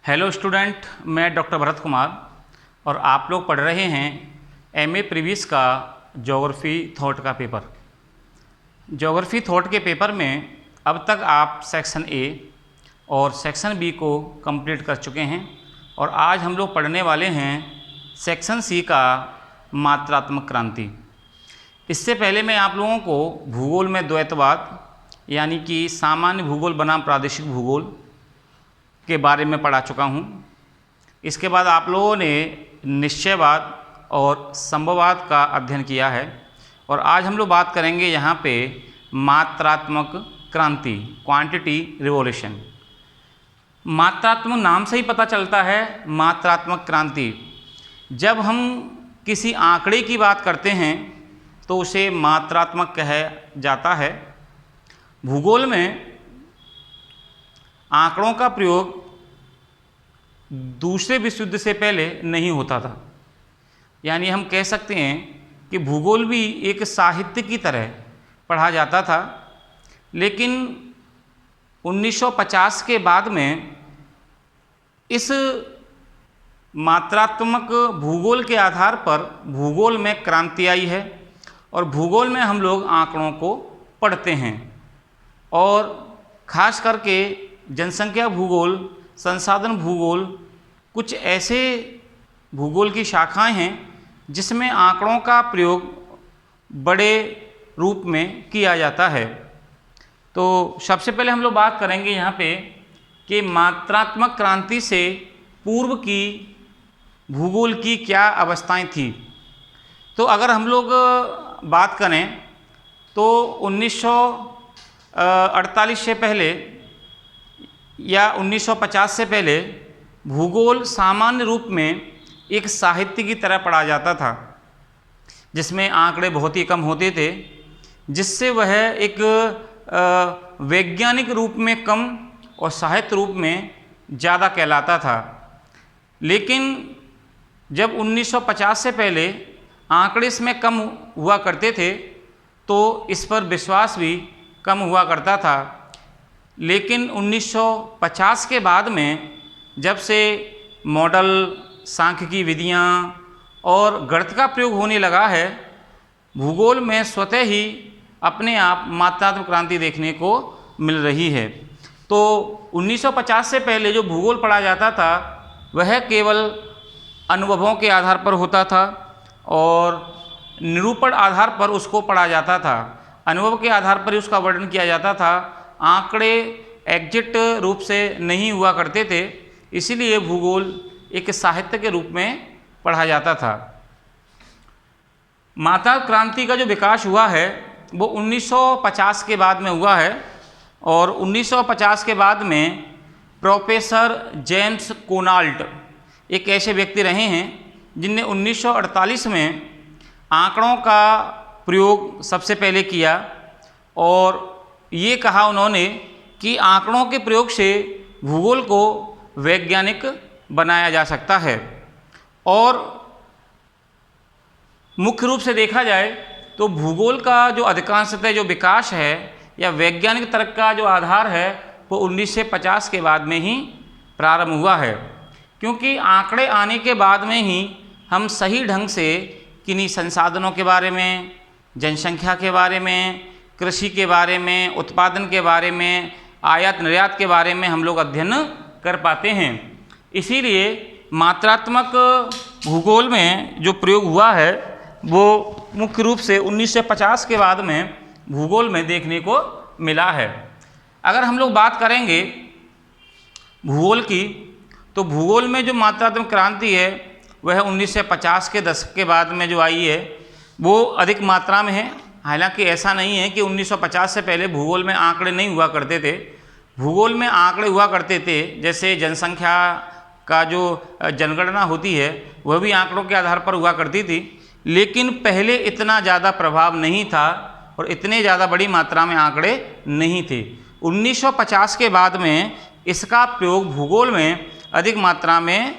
Hello student, मैं doctor Bharat Kumar और आप लोग पढ़ रहे हैं एमए प्रीवियस का ज्योग्राफी थॉट का पेपर। ज्योग्राफी थॉट के पेपर में अब तक आप सेक्शन ए और सेक्शन बी को कंप्लीट कर चुके हैं और आज हम लोग पढ़ने वाले हैं सेक्शन सी का मात्रात्मक क्रांति। इससे पहले मैं आप लोगों को भूगोल में द्वैतवाद यानी कि सामान्य भूगोल बनाम प्रादेशिक भूगोल के बारे में पढ़ा चुका हूँ। इसके बाद आप लोगों ने निश्चयवाद और संभववाद का अध्ययन किया है और आज हम लोग बात करेंगे यहाँ पे मात्रात्मक क्रांति, क्वांटिटी रिवॉल्यूशन। मात्रात्मक नाम से ही पता चलता है मात्रात्मक क्रांति। जब हम किसी आंकड़े की बात करते हैं तो उसे मात्रात्मक कहा जाता है। भूगोल में आंकड़ों का प्रयोग दूसरे विश्व युद्ध से पहले नहीं होता था। यानी हम कह सकते हैं कि भूगोल भी एक साहित्य की तरह पढ़ा जाता था, लेकिन 1950 के बाद में इस मात्रात्मक भूगोल के आधार पर भूगोल में क्रांति आई है और भूगोल में हम लोग आंकड़ों को पढ़ते हैं और ख़ास करके जनसंख्या भूगोल, संसाधन भूगोल, कुछ ऐसे भूगोल की शाखाएं हैं जिसमें आंकड़ों का प्रयोग बड़े रूप में किया जाता है। तो सबसे पहले हम लोग बात करेंगे यहाँ पे कि मात्रात्मक क्रांति से पूर्व की भूगोल की क्या अवस्थाएं थी। तो अगर हम लोग बात करें तो 1948 से पहले या 1950 से पहले भूगोल सामान्य रूप में एक साहित्य की तरह पढ़ा जाता था, जिसमें आंकड़े बहुत ही कम होते थे, जिससे वह एक वैज्ञानिक रूप में कम और साहित्य रूप में ज़्यादा कहलाता था। लेकिन जब 1950 से पहले आंकड़े इसमें कम हुआ करते थे तो इस पर विश्वास भी कम हुआ करता था। लेकिन 1950 के बाद में जब से मॉडल, सांख्यिकी विधियाँ और गणित का प्रयोग होने लगा है, भूगोल में स्वतः ही अपने आप मात्रात्मक क्रांति देखने को मिल रही है। तो 1950 से पहले जो भूगोल पढ़ा जाता था वह केवल अनुभवों के आधार पर होता था और निरूपण आधार पर उसको पढ़ा जाता था। अनुभव के आधार पर ही उसका वर्णन किया जाता था। आंकड़े एग्जैक्ट रूप से नहीं हुआ करते थे, इसीलिए भूगोल एक साहित्य के रूप में पढ़ा जाता था। मात्रात्मक क्रांति का जो विकास हुआ है वो 1950 के बाद में हुआ है और 1950 के बाद में प्रोफेसर जेम्स कोनाल्ट एक ऐसे व्यक्ति रहे हैं जिनने 1948 में आंकड़ों का प्रयोग सबसे पहले किया और ये कहा उन्होंने कि आंकड़ों के प्रयोग से भूगोल को वैज्ञानिक बनाया जा सकता है। और मुख्य रूप से देखा जाए तो भूगोल का जो अधिकांशतः जो विकास है या वैज्ञानिक तर्क का जो आधार है वो 1950 के बाद में ही प्रारंभ हुआ है, क्योंकि आंकड़े आने के बाद में ही हम सही ढंग से किन्हीं संसाधनों के बारे में, जनसंख्या के बारे में, कृषि के बारे में, उत्पादन के बारे में, आयात निर्यात के बारे में हम लोग अध्ययन कर पाते हैं। इसीलिए मात्रात्मक भूगोल में जो प्रयोग हुआ है वो मुख्य रूप से 1950 के बाद में भूगोल में देखने को मिला है। अगर हम लोग बात करेंगे भूगोल की, तो भूगोल में जो मात्रात्मक क्रांति है वह 1950 के दशक के बाद में जो आई है वो अधिक मात्रा में है। हालांकि ऐसा नहीं है कि 1950 से पहले भूगोल में आंकड़े नहीं हुआ करते थे। भूगोल में आंकड़े हुआ करते थे, जैसे जनसंख्या का जो जनगणना होती है वह भी आंकड़ों के आधार पर हुआ करती थी, लेकिन पहले इतना ज़्यादा प्रभाव नहीं था और इतने ज़्यादा बड़ी मात्रा में आंकड़े नहीं थे। 1950 के बाद में इसका प्रयोग भूगोल में अधिक मात्रा में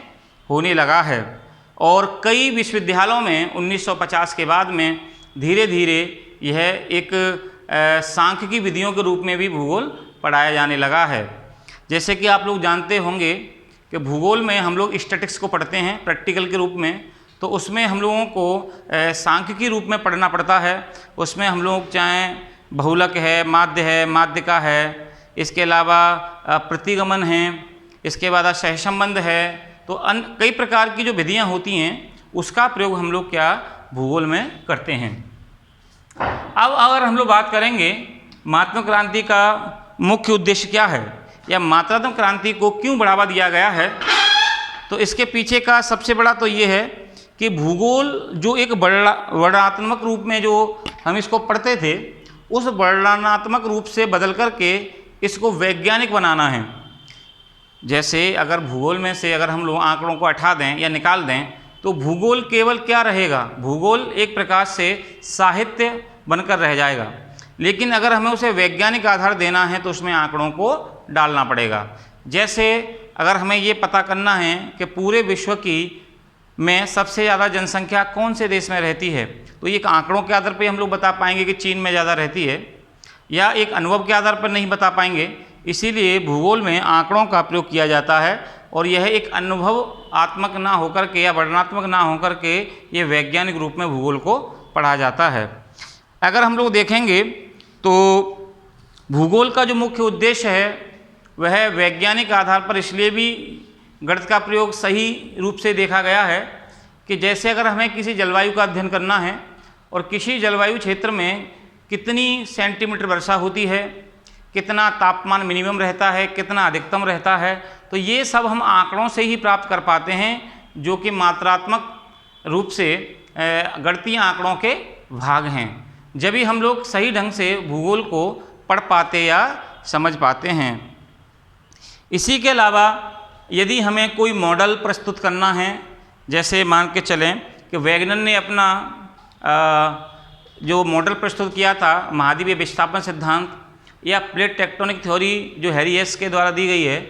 होने लगा है और कई विश्वविद्यालयों में 1950 के बाद में धीरे धीरे यह एक सांख्यिकी विधियों के रूप में भी भूगोल पढ़ाया जाने लगा है। जैसे कि आप लोग जानते होंगे कि भूगोल में हम लोग स्टैटिक्स को पढ़ते हैं प्रैक्टिकल के रूप में, तो उसमें हम लोगों को सांख्यिकी रूप में पढ़ना पड़ता है। उसमें हम लोग चाहे बहुलक है, माध्यिका है, इसके अलावा प्रतिगमन है, इसके बाद सहसंबंध है, तो कई प्रकार की जो विधियाँ होती हैं उसका प्रयोग हम लोग क्या भूगोल में करते हैं। अब अगर हम लोग बात करेंगे मात्रात्मक क्रांति का मुख्य उद्देश्य क्या है या मात्रात्मक क्रांति को क्यों बढ़ावा दिया गया है, तो इसके पीछे का सबसे बड़ा तो ये है कि भूगोल जो एक वर्णनात्मक रूप में जो हम इसको पढ़ते थे, उस वर्णनात्मक रूप से बदल करके इसको वैज्ञानिक बनाना है। जैसे अगर भूगोल में से अगर हम लोग आंकड़ों को हटा दें या निकाल दें तो भूगोल केवल क्या रहेगा, भूगोल एक प्रकार से साहित्य बनकर रह जाएगा। लेकिन अगर हमें उसे वैज्ञानिक आधार देना है तो उसमें आंकड़ों को डालना पड़ेगा। जैसे अगर हमें ये पता करना है कि पूरे विश्व की में सबसे ज़्यादा जनसंख्या कौन से देश में रहती है, तो एक आंकड़ों के आधार पर हम लोग बता पाएंगे कि चीन में ज़्यादा रहती है, या एक अनुभव के आधार पर नहीं बता पाएंगे। इसीलिए भूगोल में आंकड़ों का प्रयोग किया जाता है और यह एक अनुभवात्मक ना होकर के या वर्णनात्मक ना होकर के ये वैज्ञानिक रूप में भूगोल को पढ़ा जाता है। अगर हम लोग देखेंगे तो भूगोल का जो मुख्य उद्देश्य है वह वैज्ञानिक आधार पर इसलिए भी गणित का प्रयोग सही रूप से देखा गया है कि जैसे अगर हमें किसी जलवायु का अध्ययन करना है और किसी जलवायु क्षेत्र में कितनी सेंटीमीटर वर्षा होती है, कितना तापमान मिनिमम रहता है, कितना अधिकतम रहता है, तो ये सब हम आंकड़ों से ही प्राप्त कर पाते हैं, जो कि मात्रात्मक रूप से गणितीय आंकड़ों के भाग हैं। जब भी हम लोग सही ढंग से भूगोल को पढ़ पाते या समझ पाते हैं। इसी के अलावा यदि हमें कोई मॉडल प्रस्तुत करना है, जैसे मान के चलें कि वैगनर ने अपना जो मॉडल प्रस्तुत किया था महाद्वीपीय विस्थापन सिद्धांत या प्लेट टेक्टोनिक थ्योरी जो हैरी हेस के द्वारा दी गई है,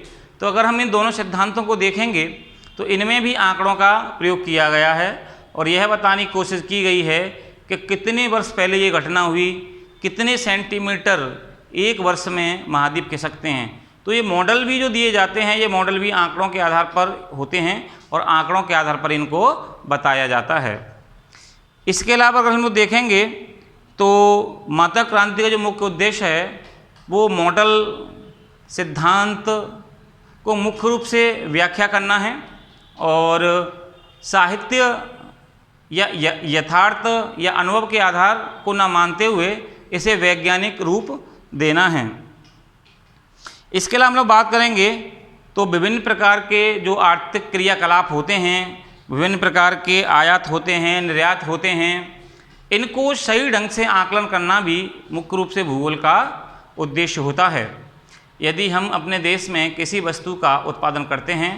तो अगर हम इन दोनों सिद्धांतों को देखेंगे तो इनमें भी आंकड़ों का प्रयोग किया गया है और यह बताने की कोशिश की गई है कि कितने वर्ष पहले ये घटना हुई, कितने सेंटीमीटर एक वर्ष में महाद्वीप खिसकते हैं। तो ये मॉडल भी जो दिए जाते हैं, ये मॉडल भी आंकड़ों के आधार पर होते हैं और आंकड़ों के आधार पर इनको बताया जाता है। इसके अलावा अगर हम लोग देखेंगे तो मात्रात्मक क्रांति का जो मुख्य उद्देश्य है वो मॉडल सिद्धांत को मुख्य रूप से व्याख्या करना है और साहित्य या यथार्थ या अनुभव के आधार को न मानते हुए इसे वैज्ञानिक रूप देना है। इसके अलावा हम लोग बात करेंगे तो विभिन्न प्रकार के जो आर्थिक क्रियाकलाप होते हैं, विभिन्न प्रकार के आयात होते हैं, निर्यात होते हैं, इनको सही ढंग से आकलन करना भी मुख्य रूप से भूगोल का उद्देश्य होता है। यदि हम अपने देश में किसी वस्तु का उत्पादन करते हैं,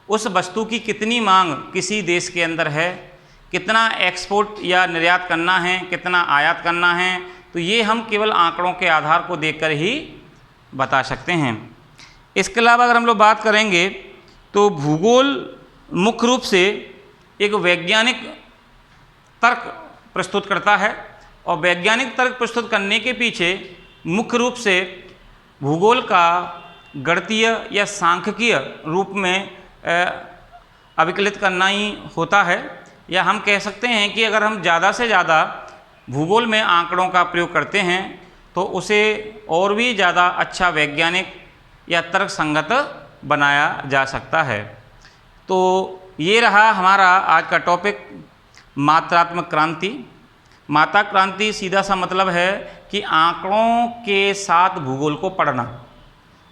उस वस्तु की कितनी मांग किसी देश के अंदर है, कितना एक्सपोर्ट या निर्यात करना है, कितना आयात करना है, तो ये हम केवल आंकड़ों के आधार को देखकर ही बता सकते हैं। इसके अलावा अगर हम लोग बात करेंगे तो भूगोल मुख्य रूप से एक वैज्ञानिक तर्क प्रस्तुत करता है और वैज्ञानिक तर्क प्रस्तुत करने के पीछे मुख्य रूप से भूगोल का गणितीय या सांख्यिकीय रूप में अभिकलित करना ही होता है। या हम कह सकते हैं कि अगर हम ज़्यादा से ज़्यादा भूगोल में आंकड़ों का प्रयोग करते हैं तो उसे और भी ज़्यादा अच्छा वैज्ञानिक या तर्क संगत बनाया जा सकता है। तो ये रहा हमारा आज का टॉपिक मात्रात्मक क्रांति। मात्रा क्रांति सीधा सा मतलब है कि आंकड़ों के साथ भूगोल को पढ़ना।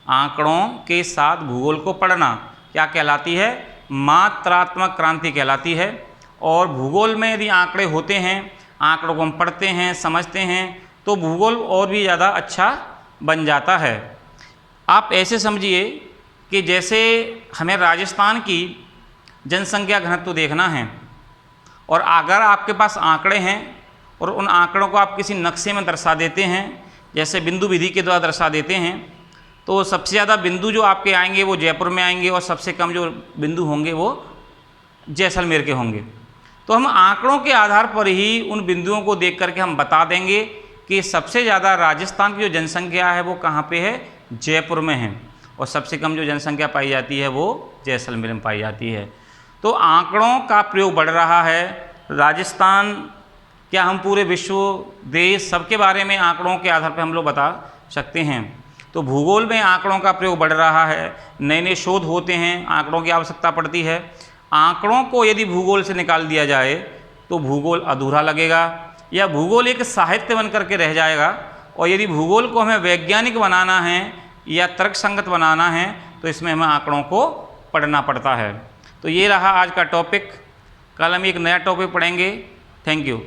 आंकड़ों के साथ भूगोल को पढ़ना क्या कहलाती है? मात्रात्मक क्रांति कहलाती है। और भूगोल में यदि आंकड़े होते हैं, आंकड़ों को हम पढ़ते हैं, समझते हैं, तो भूगोल और भी ज़्यादा अच्छा बन जाता है। आप ऐसे समझिए कि जैसे हमें राजस्थान की जनसंख्या घनत्व देखना है और अगर आपके पास आंकड़े हैं और उन आंकड़ों को आप किसी नक्शे में दर्शा देते हैं, जैसे बिंदु विधि के द्वारा दर्शा देते हैं, तो सबसे ज़्यादा बिंदु जो आपके आएंगे वो जयपुर में आएंगे और सबसे कम जो बिंदु होंगे वो जैसलमेर के होंगे। तो हम आंकड़ों के आधार पर ही उन बिंदुओं को देख करके हम बता देंगे कि सबसे ज़्यादा राजस्थान की जो जनसंख्या है वो कहाँ पे है? जयपुर में है। और सबसे कम जो जनसंख्या पाई जाती है वो जैसलमेर में पाई जाती है। तो आंकड़ों का प्रयोग बढ़ रहा है। राजस्थान, क्या हम पूरे विश्व, देश, सबके बारे में आंकड़ों के आधार पर हम लोग बता सकते हैं। तो भूगोल में आंकड़ों का प्रयोग बढ़ रहा है, नए नए शोध होते हैं, आंकड़ों की आवश्यकता पड़ती है। आंकड़ों को यदि भूगोल से निकाल दिया जाए तो भूगोल अधूरा लगेगा या भूगोल एक साहित्य बन करके रह जाएगा। और यदि भूगोल को हमें वैज्ञानिक बनाना है या तर्कसंगत बनाना है तो इसमें हमें आंकड़ों को पढ़ना पड़ता है। तो ये रहा आज का टॉपिक। कल हम एक नया टॉपिक पढ़ेंगे। Thank you.